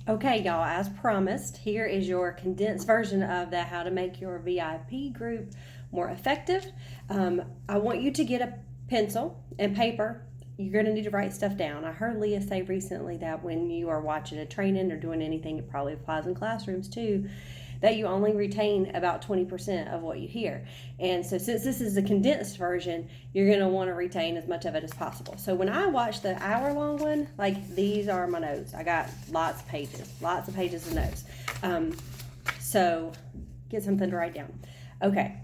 Okay, y'all, as promised, here is your condensed version of the how to make your VIP group more effective. I want you to get a pencil and paper. You're going to need to write stuff down. I heard Leah say recently that when you are watching a training or doing anything, it probably applies in classrooms too, that you only retain about 20% of what you hear. And so since this is a condensed version, you're going to want to retain as much of it as possible. So when I watch the hour-long one, like these are my notes. I got lots of pages of notes. So get something to write down. Okay.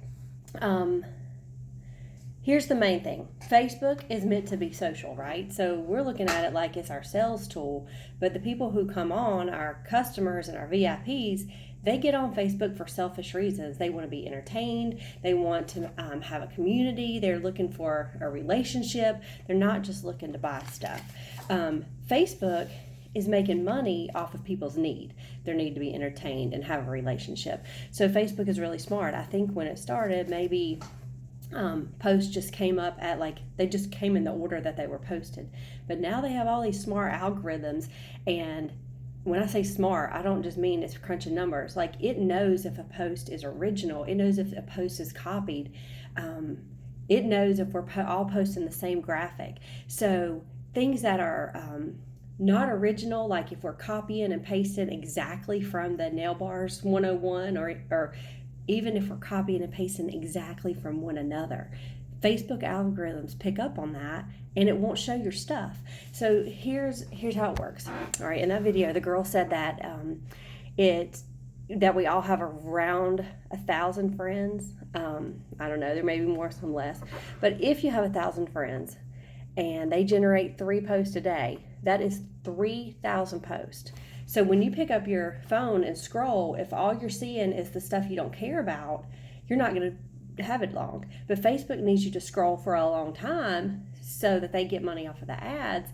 Here's the main thing. Facebook is meant to be social, right? So we're looking at it like it's our sales tool, but the people who come on, our customers and our VIPs, they get on Facebook for selfish reasons. They want to be entertained. They want to have a community. They're looking for a relationship. They're not just looking to buy stuff. Facebook is making money off of people's their need to be entertained and have a relationship. So Facebook is really smart. I think when it started, maybe posts just came up at they just came in the order that they were posted. But now they have all these smart algorithms, and when I say smart, I don't just mean it's crunching numbers. Like, it knows if a post is original. It knows if a post is copied. It knows if we're all posting the same graphic. So things that are not original, like if we're copying and pasting exactly from the Nail Bars 101, or even if we're copying and pasting exactly from one another, Facebook algorithms pick up on that, and it won't show your stuff. So here's how it works. All right, in that video, the girl said that that we all have around 1,000 friends. I don't know, there may be more, some less, but if you have 1,000 friends and they generate 3 posts a day, that is 3,000 posts. So when you pick up your phone and scroll, if all you're seeing is the stuff you don't care about, you're not going to have it long. But Facebook needs you to scroll for a long time so that they get money off of the ads.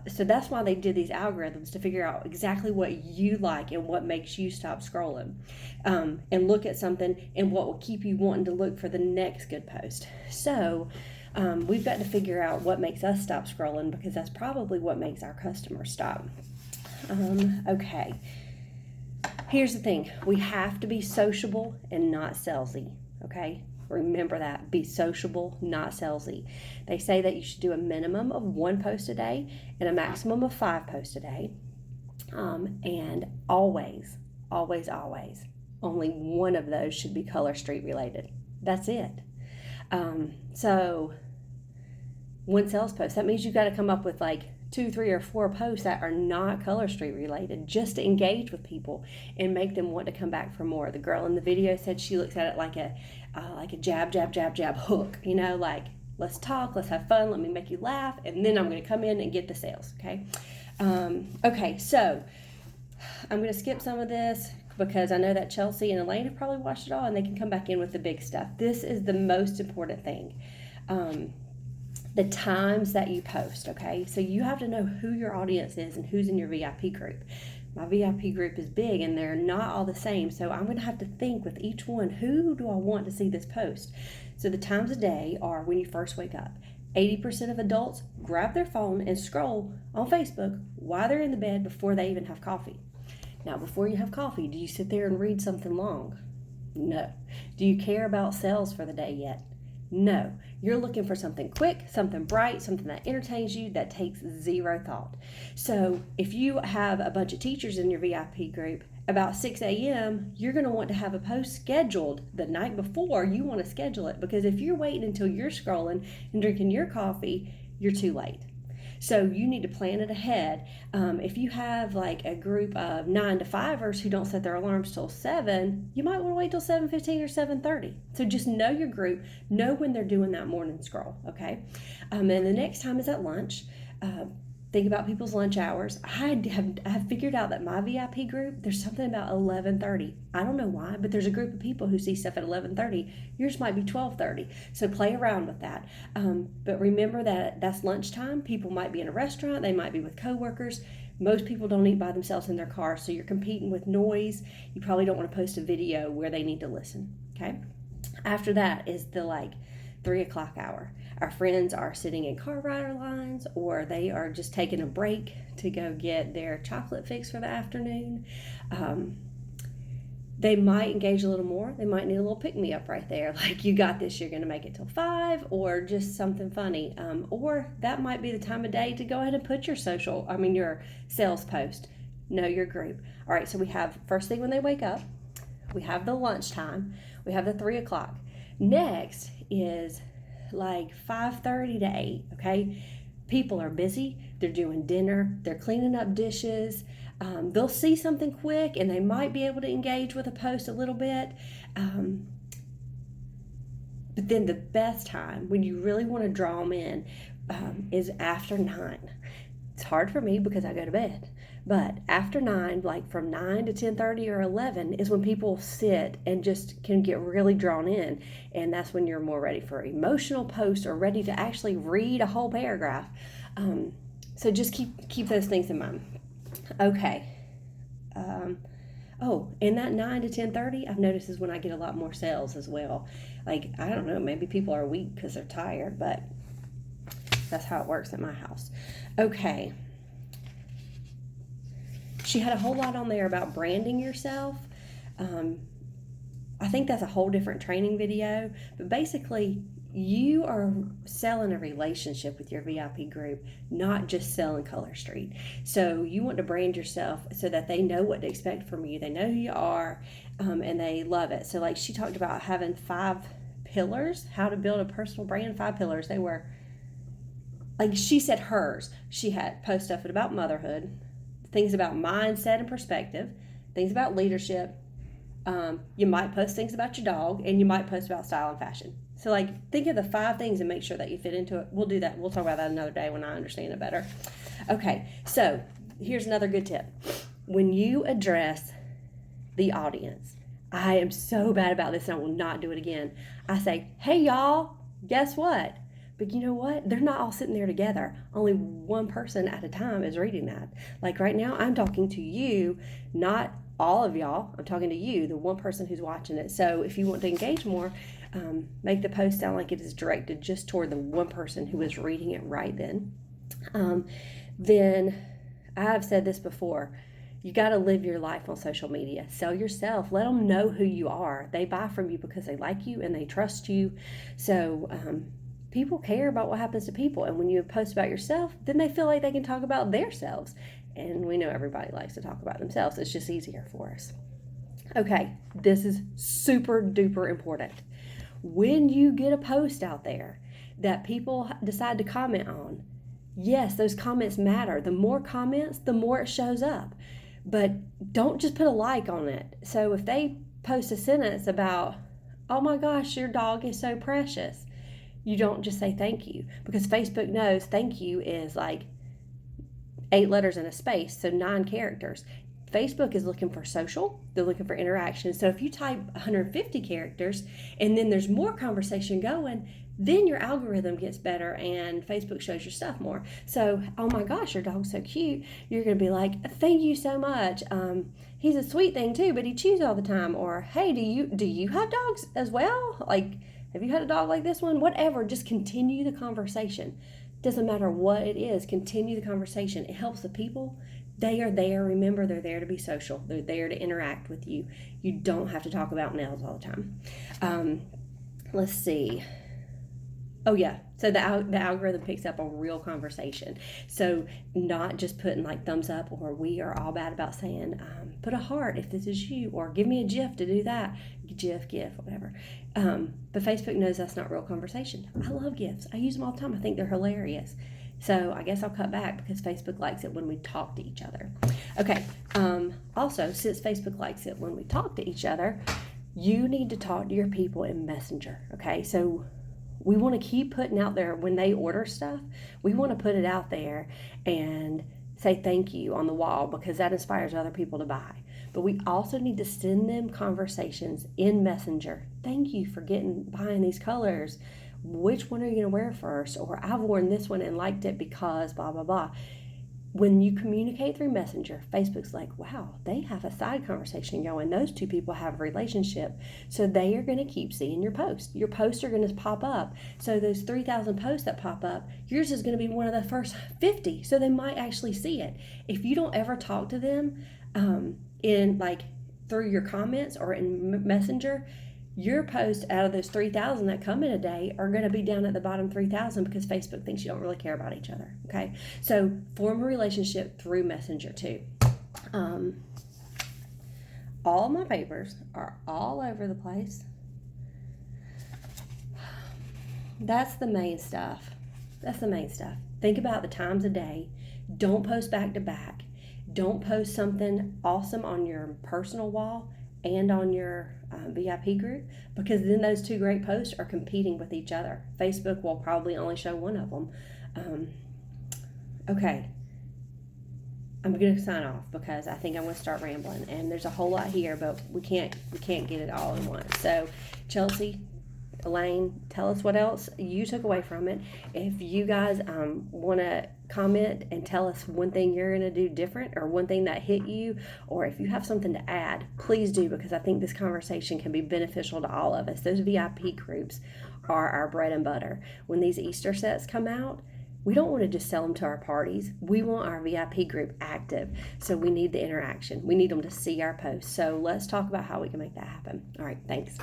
So that's why they did these algorithms, to figure out exactly what you like and what makes you stop scrolling, and look at something and what will keep you wanting to look for the next good post. So we've got to figure out what makes us stop scrolling, because that's probably what makes our customers stop. Okay. Here's the thing. We have to be sociable and not salesy. Okay. Remember that. Be sociable, not salesy. They say that you should do a minimum of 1 post a day and a maximum of 5 posts a day. And always, only one of those should be Color Street related. That's it. So 1 sales post, that means you've got to come up with 2, 3, or 4 posts that are not Color Street related, just to engage with people and make them want to come back for more. The girl in the video said she looks at it like a jab, jab, jab, jab hook. Let's talk, let's have fun, let me make you laugh, and then I'm going to come in and get the sales. Okay. Okay. So I'm going to skip some of this, because I know that Chelsea and Elaine have probably watched it all, and they can come back in with the big stuff. This is the most important thing. The times that you post, okay? So you have to know who your audience is and who's in your VIP group. My VIP group is big, and they're not all the same, so I'm going to have to think with each one, who do I want to see this post? So the times of day are when you first wake up. 80% of adults grab their phone and scroll on Facebook while they're in the bed before they even have coffee. Now, before you have coffee, do you sit there and read something long? No. Do you care about sales for the day yet? No. You're looking for something quick, something bright, something that entertains you, that takes zero thought. So if you have a bunch of teachers in your VIP group, about 6 a.m., you're going to want to have a post scheduled the night before. You want to schedule it, because if you're waiting until you're scrolling and drinking your coffee, you're too late. So you need to plan it ahead. If you have a group of 9 to 5ers who don't set their alarms till 7, you might want to wait till 7:15 or 7:30. So just know your group, know when they're doing that morning scroll, okay? And the next time is at lunch. Think about people's lunch hours. I have figured out that my VIP group, there's something about 11:30. I don't know why, but there's a group of people who see stuff at 11:30. Yours might be 12:30. So play around with that. But remember that that's lunchtime. People might be in a restaurant. They might be with coworkers. Most people don't eat by themselves in their car, so you're competing with noise. You probably don't want to post a video where they need to listen, okay? After that is the 3 o'clock hour. Our friends are sitting in car rider lines, or they are just taking a break to go get their chocolate fix for the afternoon. They might engage a little more. They might need a little pick-me-up right there. Like, you got this, you're going to make it till 5, or just something funny. Or that might be the time of day to go ahead and put your your sales post. Know your group. All right, so we have first thing when they wake up. We have the lunchtime. We have the 3 o'clock. Next is like 5:30 to 8, okay? People are busy. They're doing dinner. They're cleaning up dishes. They'll see something quick and they might be able to engage with a post a little bit. But then the best time when you really want to draw them in is after 9. It's hard for me because I go to bed. But after 9, like from 9 to 10:30 or 11 is when people sit and just can get really drawn in. And that's when you're more ready for emotional posts or ready to actually read a whole paragraph. So just keep those things in mind. Okay. And that 9 to 10:30, I've noticed is when I get a lot more sales as well. Like, I don't know, maybe people are weak because they're tired, but that's how it works at my house. Okay. She had a whole lot on there about branding yourself. I think that's a whole different training video, but basically you are selling a relationship with your VIP group, not just selling Color Street. So you want to brand yourself so that they know what to expect from you. They know who you are, and they love it. So like she talked about having 5 pillars, how to build a personal brand, 5 pillars. They were, like she said hers, she had post stuff about motherhood, things about mindset and perspective, things about leadership. You might post things about your dog, and you might post about style and fashion. So like think of the 5 things and make sure that you fit into it. We'll do that. We'll talk about that another day when I understand it better. Okay, so here's another good tip. When you address the audience, I am so bad about this and I will not do it again. I say, hey y'all, guess what? But you know what? They're not all sitting there together. Only one person at a time is reading that. Like right now, I'm talking to you, not all of y'all. I'm talking to you, the one person who's watching it. So if you want to engage more, make the post sound like it is directed just toward the one person who is reading it right then. Then I've said this before. You got to live your life on social media. Sell yourself. Let them know who you are. They buy from you because they like you and they trust you. So, people care about what happens to people, and when you post about yourself, then they feel like they can talk about themselves, and we know everybody likes to talk about themselves. It's just easier for us. Okay, this is super duper important. When you get a post out there that people decide to comment on, yes, those comments matter. The more comments, the more it shows up, but don't just put a like on it. So if they post a sentence about, oh my gosh, your dog is so precious, you don't just say thank you, because Facebook knows thank you is like 8 letters and a space, so 9 characters. Facebook is looking for social, they're looking for interaction. So if you type 150 characters and then there's more conversation going, then your algorithm gets better and Facebook shows your stuff more. So, oh my gosh, your dog's so cute. You're going to be like, thank you so much. He's a sweet thing too, but he chews all the time. Or, hey, do you have dogs as well? Like, have you had a dog like this one? Whatever, just continue the conversation. Doesn't matter what it is, continue the conversation. It helps the people. They are there. Remember, they're there to be social. They're there to interact with you. You don't have to talk about nails all the time. Let's see. Oh yeah, so the algorithm picks up on real conversation. So not just putting like thumbs up, or we are all bad about saying, put a heart if this is you, or give me a GIF to do that. GIF, whatever. But Facebook knows that's not real conversation. I love GIFs. I use them all the time. I think they're hilarious. So I guess I'll cut back because Facebook likes it when we talk to each other. Okay, also, since Facebook likes it when we talk to each other, you need to talk to your people in Messenger, okay? So we want to keep putting out there when they order stuff, we want to put it out there and say thank you on the wall, because that inspires other people to buy. But we also need to send them conversations in Messenger. Thank you for buying these colors. Which one are you going to wear first? Or I've worn this one and liked it because blah, blah, blah. when you communicate through Messenger, Facebook's like, wow, they have a side conversation going. Those two people have a relationship. So they are going to keep seeing your posts. Your posts are going to pop up. So those 3,000 posts that pop up, yours is going to be one of the first 50. So they might actually see it. If you don't ever talk to them in like through your comments or in Messenger, your posts out of those 3,000 that come in a day are going to be down at the bottom 3,000 because Facebook thinks you don't really care about each other. Okay, so form a relationship through Messenger too. All my papers are all over the place. That's the main stuff. Think about the times a day. Don't post back to back. Don't post something awesome on your personal wall and on your VIP group, because then those two great posts are competing with each other. Facebook will probably only show one of them. Okay, I'm going to sign off because I think I'm going to start rambling, and there's a whole lot here, but we can't get it all in once. So, Chelsea, Elaine, tell us what else you took away from it. If you guys want to comment and tell us one thing you're going to do different, or one thing that hit you, or if you have something to add, please do, because I think this conversation can be beneficial to all of us. Those VIP groups are our bread and butter. When these Easter sets come out, we don't want to just sell them to our parties. We want our VIP group active. So we need the interaction. We need them to see our posts. So let's talk about how we can make that happen. All right, thanks.